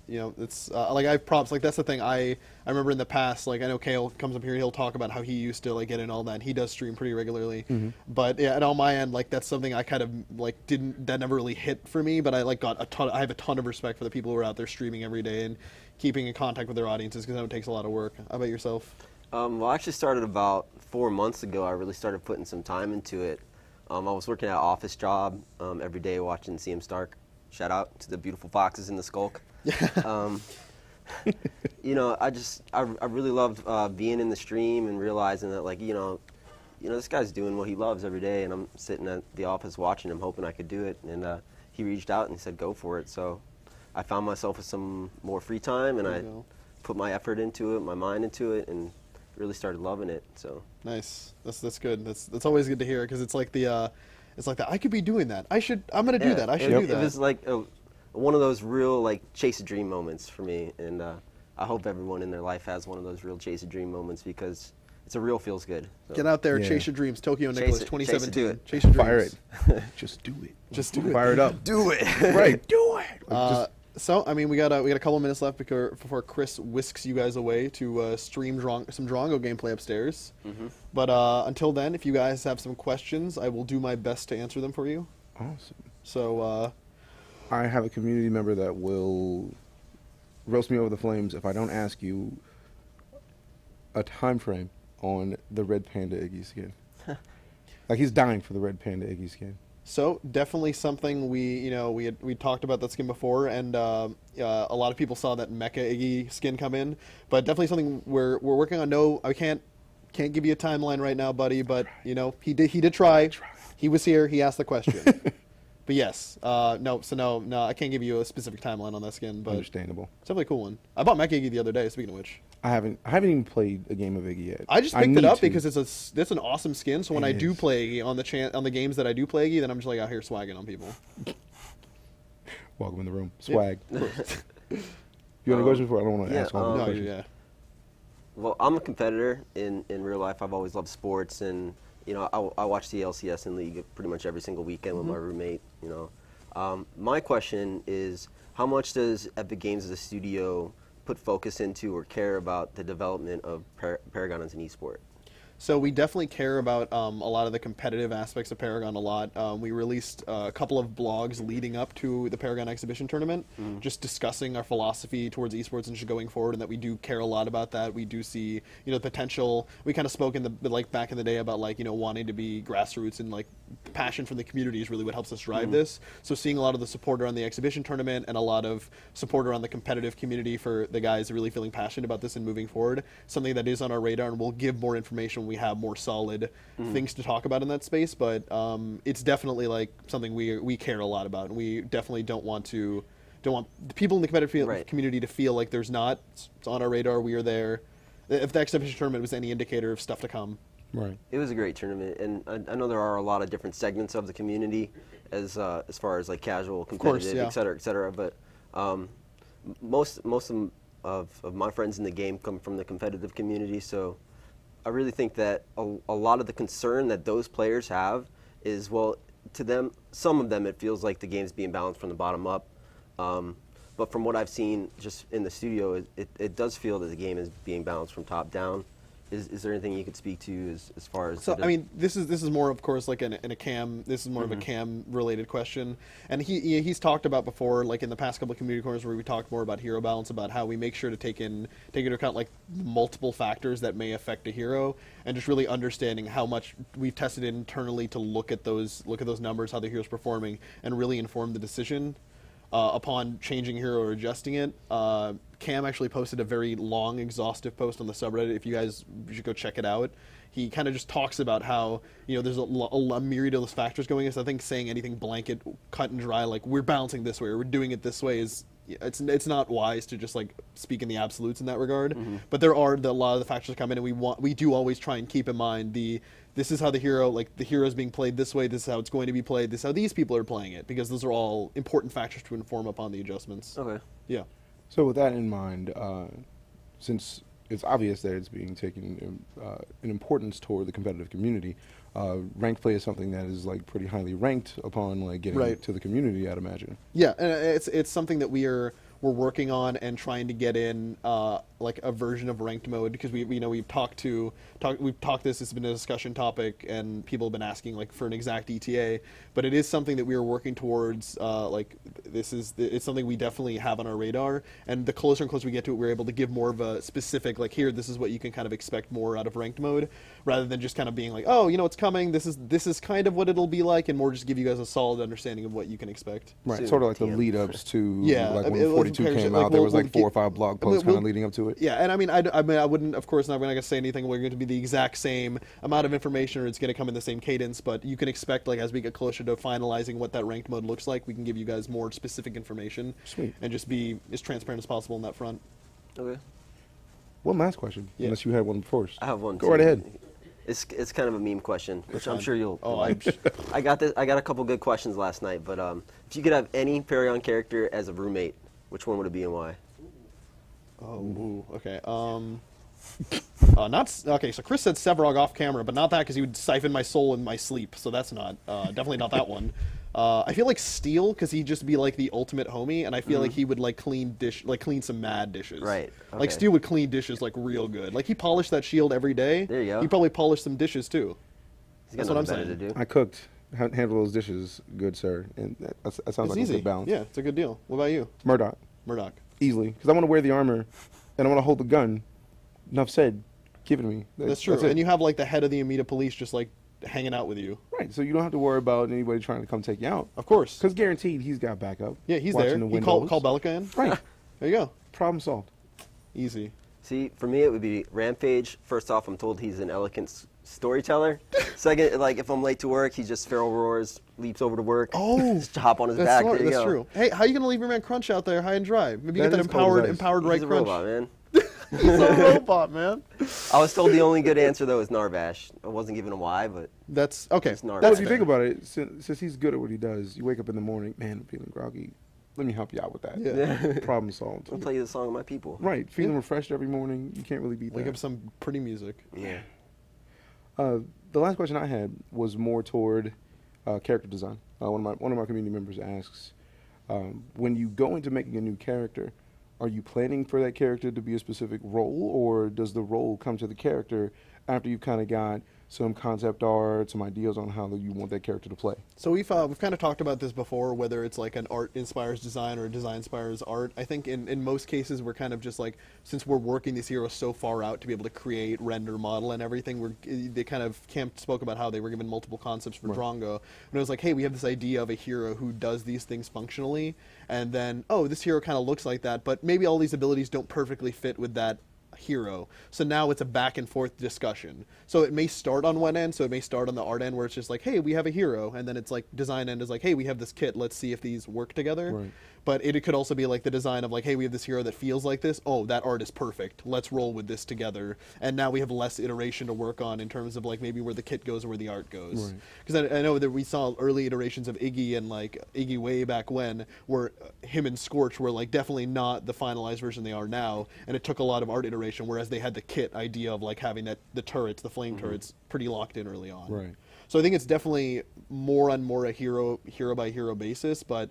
S2: you know, it's like I have props. Like that's the thing. I remember in the past, like I know Kale comes up here, he'll talk about how he used to like get in all that. And he does stream pretty regularly, but yeah, and on my end, like that's something I kind of like that never really hit for me. But I like got I have a ton of respect for the people who are out there streaming every day and keeping in contact with their audiences, because I know it takes a lot of work. How about yourself?
S7: Well, I actually started about 4 months ago. I really started putting some time into it. I was working at an office job every day watching CM Stark. Shout out to the beautiful foxes in the Skulk. You know, I really loved being in the stream and realizing that, like, you know, this guy's doing what he loves every day, and I'm sitting at the office watching him, hoping I could do it. And he reached out and he said, go for it. So I found myself with some more free time, and I put my effort into it, my mind into it, and really started loving it. So
S2: nice. That's good. That's always good to hear, because it's like the I could be doing that. I'm gonna do that. I should do that.
S7: It was like one of those real like chase a dream moments for me, and I hope everyone in their life has one of those real chase a dream moments, because it's a real feels good. So.
S2: Get out there, chase your dreams. Tokyo Nicholas 2017.
S7: Chase
S2: your dreams.
S8: Fire it. Just do it.
S2: Just do it.
S8: Fire it up.
S7: Do it.
S8: Right. Do it.
S2: So, I mean, we got a couple of minutes left before Chris whisks you guys away to stream some Drongo gameplay upstairs. But until then, if you guys have some questions, I will do my best to answer them for you.
S8: Awesome.
S2: So,
S8: I have a community member that will roast me over the flames if I don't ask you a time frame on the Red Panda Iggy skin. Like, he's dying for the Red Panda Iggy skin.
S2: So definitely something we talked about that skin before, and a lot of people saw that Mecha Iggy skin come in, but definitely something we're working on. No, I can't give you a timeline right now, buddy, but you know he did try. He was here. He asked the question. But yes, no, I can't give you a specific timeline on that skin. But
S8: understandable.
S2: It's definitely a cool one. I bought Mecha Iggy the other day. Speaking of which.
S8: I haven't even played a game of Iggy yet.
S2: I just picked it up because it's an awesome skin. So when I do play Iggy on the games that I do play Iggy, then I'm just like out here swagging on people.
S8: Welcome in the room. Swag.
S2: Yeah.
S8: You want to go before? I don't want to ask all the questions.
S2: Yeah.
S7: Well, I'm a competitor in real life. I've always loved sports, and you know, I watch the LCS and League pretty much every single weekend with my roommate. You know, my question is, how much does Epic Games as a studio put focus into or care about the development of Paragon as an esport?
S2: So we definitely care about a lot of the competitive aspects of Paragon a lot. We released a couple of blogs leading up to the Paragon exhibition tournament, just discussing our philosophy towards esports and just going forward, and that we do care a lot about that. We do see, you know, the potential. We kind of spoke in the like back in the day about, like, you know, wanting to be grassroots, and like passion from the community is really what helps us drive this. So seeing a lot of the support around the exhibition tournament and a lot of support around the competitive community for the guys really feeling passionate about this and moving forward, something that is on our radar, and we'll give more information when we have more solid things to talk about in that space. But it's definitely like something we care a lot about, and we definitely don't want the people in the competitive community to feel like there's not. It's on our radar. We are there. If the exhibition tournament was any indicator of stuff to come.
S8: Right.
S7: It was a great tournament, and I know there are a lot of different segments of the community, as far as like casual, competitive, et cetera, et cetera. But most of my friends in the game come from the competitive community, so I really think that a lot of the concern that those players have is, well, to them, some of them, it feels like the game's being balanced from the bottom up. But from what I've seen just in the studio, it does feel that the game is being balanced from top down. Is there anything you could speak to as far as?
S2: So I mean, this is more, of course, like in a cam. This is more of a cam related question, and he's talked about before, like in the past couple of community corners where we talked more about hero balance, about how we make sure to take into account like multiple factors that may affect a hero, and just really understanding how much we've tested it internally to look at those numbers, how the hero's performing, and really inform the decision upon changing hero or adjusting it. Cam actually posted a very long, exhaustive post on the subreddit. If you should go check it out. He kind of just talks about how, you know, there's a myriad of those factors going in. So I think saying anything blanket, cut and dry, like we're balancing this way or we're doing it this way, is it's not wise to just like speak in the absolutes in that regard. But there are a lot of the factors come in, and we do always try and keep in mind this is how the hero is being played this way, this is how it's going to be played, this is how these people are playing it, because those are all important factors to inform upon the adjustments.
S7: Okay.
S2: Yeah.
S8: So with that in mind, since it's obvious that it's being taken an importance toward the competitive community, ranked play is something that is like pretty highly ranked upon like getting to the community, I'd imagine.
S2: Yeah, and it's something that we're working on and trying to get in like a version of ranked mode, because we've talked this. It's been a discussion topic and people have been asking like for an exact ETA, but it is something that we are working towards. Like it's something we definitely have on our radar, and the closer and closer we get to it, we're able to give more of a specific like, here, this is what you can kind of expect more out of ranked mode, rather than just kind of being like, oh, it's coming, this is kind of what it'll be like, and more just give you guys a solid understanding of what you can expect.
S8: Right, sort of like the lead ups to like when 42 came
S2: like,
S8: out, there was like 4 or 5 blog posts kind of leading up to it.
S2: Yeah, and I mean, I wouldn't, of course, not going to say anything we're going to be the exact same amount of information or it's going to come in the same cadence, but you can expect, like, as we get closer to finalizing what that ranked mode looks like, we can give you guys more specific information.
S8: Sweet.
S2: And just be as transparent as possible on that front.
S7: Okay.
S8: One last question, unless you had one first.
S7: I have one.
S8: Go right ahead.
S7: It's kind of a meme question, which I'm sure you'll.
S2: Oh,
S7: I got this. I got a couple good questions last night, but if you could have any Paragon character as a roommate, which one would it be and why?
S2: Oh, okay. Okay. So Chris said Sevarog off camera, but not that, because he would siphon my soul in my sleep. So that's not definitely not that one. I feel like Steel, because he'd just be like the ultimate homie, and I feel like he would like clean some mad dishes.
S7: Right. Okay.
S2: Like Steel would clean dishes like real good. Like he polished that shield every day.
S7: There you go.
S2: He probably polished some dishes too. That's what I'm saying.
S7: To do.
S8: I cooked, handled those dishes, good sir, and that sounds like
S2: easy.
S8: a good balance.
S2: Yeah, it's a good deal. What about you?
S8: Murdoch. Easily, because I want to wear the armor, and I want to hold the gun. Enough said. Give it to me.
S2: That's true. And you have like the head of the Amita police just like hanging out with you.
S8: Right, so you don't have to worry about anybody trying to come take you out.
S2: Of course.
S8: Because guaranteed he's got backup.
S2: Yeah, he's there. You call Bellica in.
S8: Right.
S2: There you go.
S8: Problem solved.
S2: Easy.
S7: See, for me it would be Rampage. First off, I'm told he's an elegant storyteller. Second, like if I'm late to work, he just feral roars, leaps over to work.
S2: Oh,
S7: just hop on his back.
S2: Smart.
S7: There you
S2: that's
S7: go.
S2: true. Hey, how are you gonna leave your man Crunch out there high and dry? Maybe you
S8: That
S2: get that
S8: is cold as
S2: empowered
S7: He's
S2: right
S7: a
S2: Crunch.
S7: robot, man.
S2: He's a robot, man.
S7: I was told the only good answer though is Narvash. I wasn't given a why, but
S2: That's okay.
S7: It's Narvash.
S8: Well, if you think about it, since he's good at what he does, you wake up in the morning, man, I'm feeling groggy. Let me help you out with that.
S2: Yeah.
S8: Problem solved.
S7: I'll play you the song of my people.
S8: Right, feeling refreshed every morning. You can't really beat
S2: Wake
S8: that.
S2: up some pretty music.
S7: Yeah.
S8: The last question I had was more toward character design. One of my community members asks, when you go into making a new character, are you planning for that character to be a specific role, or does the role come to the character after you've kind of got some concept art, some ideas on how you want that character to play?
S2: So we've kind of talked about this before, whether it's like an art inspires design or a design inspires art. I think in most cases we're kind of just like, since we're working these heroes so far out to be able to create, render, model, and everything, Cam spoke about how they were given multiple concepts for Drongo, and it was like, hey, we have this idea of a hero who does these things functionally, and then, oh, this hero kind of looks like that, but maybe all these abilities don't perfectly fit with that hero. So now it's a back and forth discussion. So it may start on one end, so it may start on the art end where it's just like, hey, we have a hero, and then it's like design end is like, hey, we have this kit, let's see if these work together.
S8: Right.
S2: But it could also be like the design of like, hey, we have this hero that feels like this, oh, that art is perfect, let's roll with this together, and now we have less iteration to work on in terms of like maybe where the kit goes or where the art goes. Because I know that we saw early iterations of Iggy, and like Iggy way back when, where him and Scorch were like definitely not the finalized version they are now, and it took a lot of art iteration, whereas they had the kit idea of like having the turrets, the flame turrets, pretty locked in early on.
S8: Right.
S2: So I think it's definitely more and more a hero by hero basis, but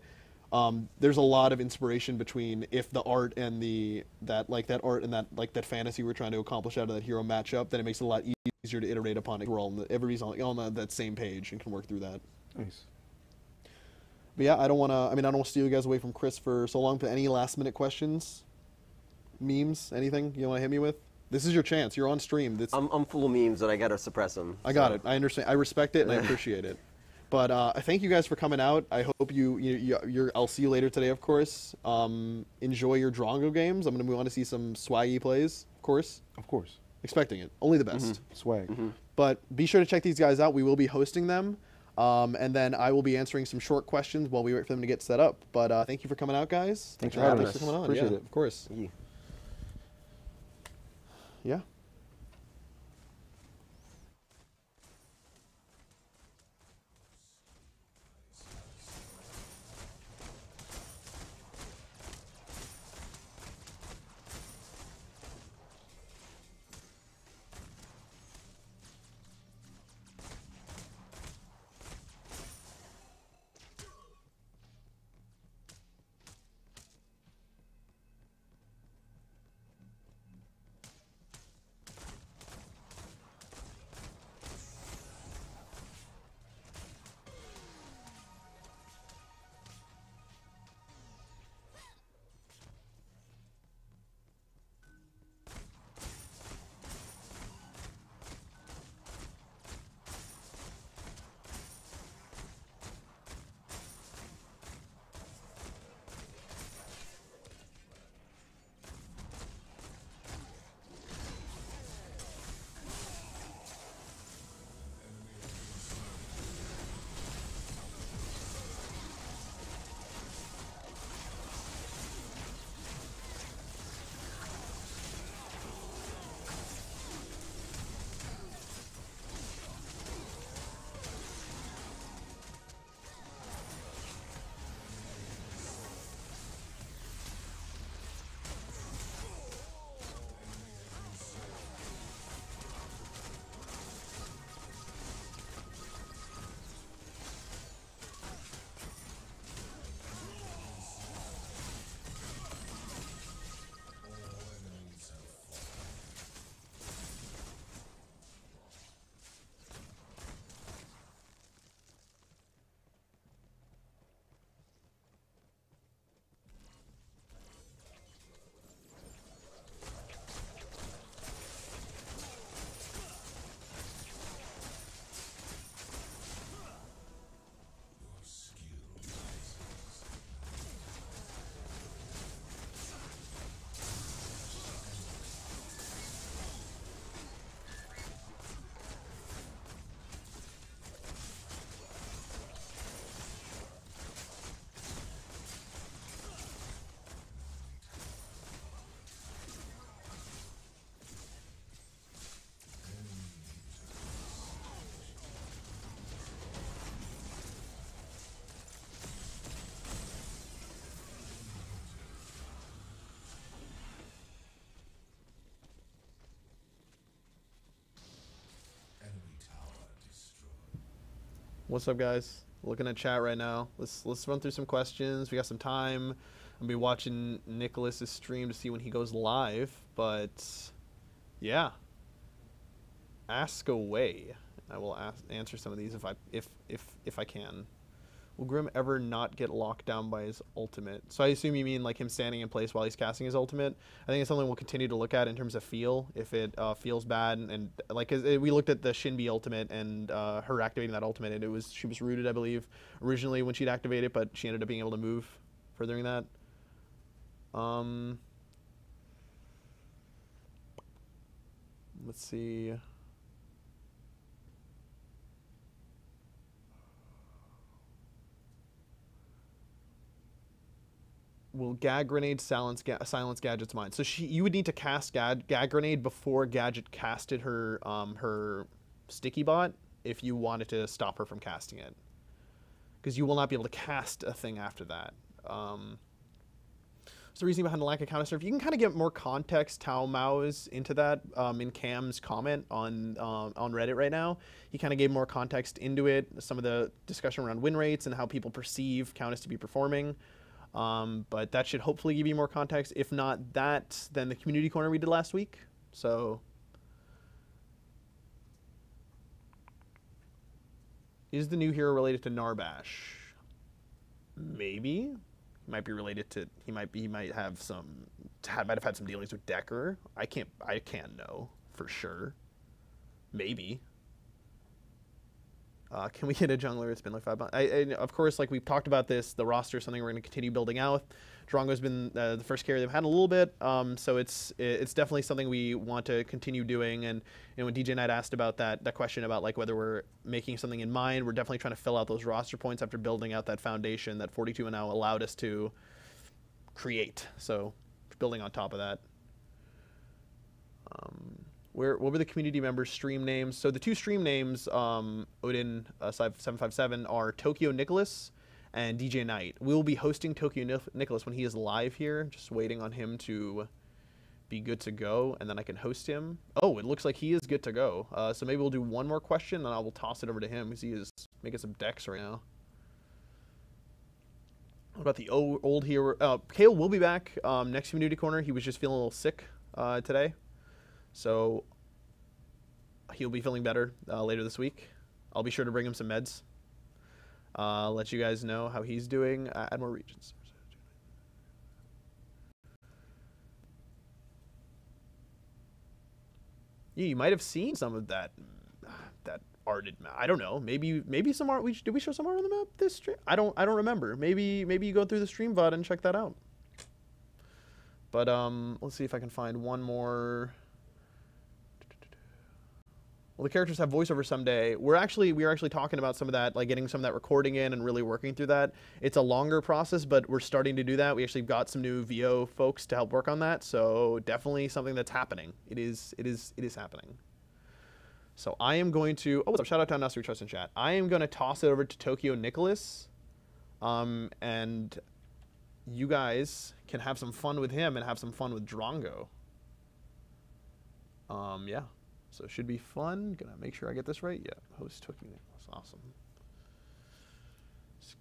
S2: there's a lot of inspiration between if the art and that art and that fantasy we're trying to accomplish out of that hero match up, then it makes it a lot easier to iterate upon it. Everybody's on that same page and can work through that.
S8: Nice.
S2: But yeah, I don't want to steal you guys away from Chris for so long. But any last minute questions, memes, anything you want to hit me with? This is your chance. You're on stream.
S7: I'm full of memes, and I gotta suppress them.
S2: I got it. I understand. I respect it and I appreciate it. But thank you guys for coming out. I hope I'll see you later today, of course. Enjoy your Drongo games. We want to see some swaggy plays, of course.
S8: Of course.
S2: Expecting it. Only the best.
S8: Swag.
S2: But be sure to check these guys out. We will be hosting them. And then I will be answering some short questions while we wait for them to get set up. But thank you for coming out, guys.
S8: Thanks for having us.
S2: Thanks for coming on.
S8: Appreciate
S2: it.
S8: Of
S2: course.
S7: Thank you.
S2: Yeah. What's up, guys? Looking at chat right now. Let's run through some questions. We got some time. I'll be watching Nicholas's stream to see when he goes live. But yeah, ask away. I will answer some of these if I can. Will Grim ever not get locked down by his ultimate? So I assume you mean like him standing in place while he's casting his ultimate. I think it's something we'll continue to look at in terms of feel. If it feels bad, and like we looked at the Shinbi ultimate and her activating that ultimate, and she was rooted, I believe, originally when she'd activate it, but she ended up being able to move furthering that. Let's see. Will Gag Grenade silence Gadget's mind? So you would need to cast Gag Grenade before Gadget casted her her sticky bot if you wanted to stop her from casting it, because you will not be able to cast a thing after that. So the reasoning behind the lack of counter surf, you can kind of get more context how Mao is into that in Cam's comment on Reddit right now. He kind of gave more context into it, some of the discussion around win rates and how people perceive Countess to be performing. But that should hopefully give you more context. If not that, then the community corner we did last week. So is the new hero related to Narbash? Maybe. He might be related to he might have had some dealings with Decker. I can't know for sure. Maybe. Can we get a jungler? It's been like 5 months. Of course, like we've talked about this, the roster is something we're going to continue building out. Drongo's been the first carry they've had a little bit, so it's definitely something we want to continue doing. And when DJ Knight asked about that question about like whether we're making something in mind, we're definitely trying to fill out those roster points after building out that foundation that 42 and now allowed us to create. So building on top of that. What were the community members' stream names? So the two stream names, Odin 757, are Tokyo Nicholas and DJ Knight. We will be hosting Tokyo Nicholas when he is live here. Just waiting on him to be good to go, and then I can host him. Oh, it looks like he is good to go. So maybe we'll do one more question, and I will toss it over to him because he is making some decks right now. What about the old hero? Kale will be back next community corner. He was just feeling a little sick today. So he'll be feeling better later this week. I'll be sure to bring him some meds. Let you guys know how he's doing. Add more regions. Yeah, you might have seen some of that arted map. I don't know. Maybe some art. Did we show some art on the map this stream? I don't remember. Maybe you go through the stream VOD and check that out. But let's see if I can find one more. Well, the characters have voiceover someday. We are actually talking about some of that, like getting some of that recording in and really working through that. It's a longer process, but we're starting to do that. We actually got some new VO folks to help work on that, so definitely something that's happening. It is happening. So I am going to shout out to Nasri Trust in chat. I am going to toss it over to Tokyo Nicholas, and you guys can have some fun with him and have some fun with Drongo. Yeah. So it should be fun. Gonna make sure I get this right. Yeah, host Tokyo Nicholas. Awesome. Just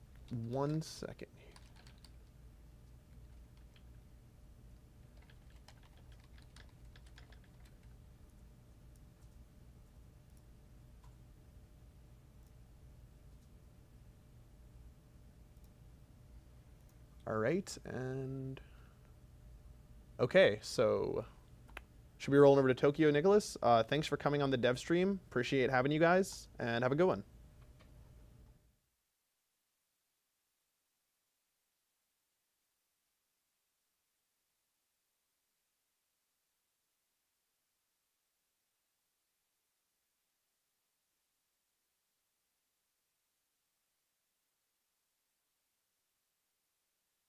S2: 1 second here. All right, and okay, so should be rolling over to Tokyo Nicholas. Thanks for coming on the dev stream. Appreciate having you guys, and have a good one.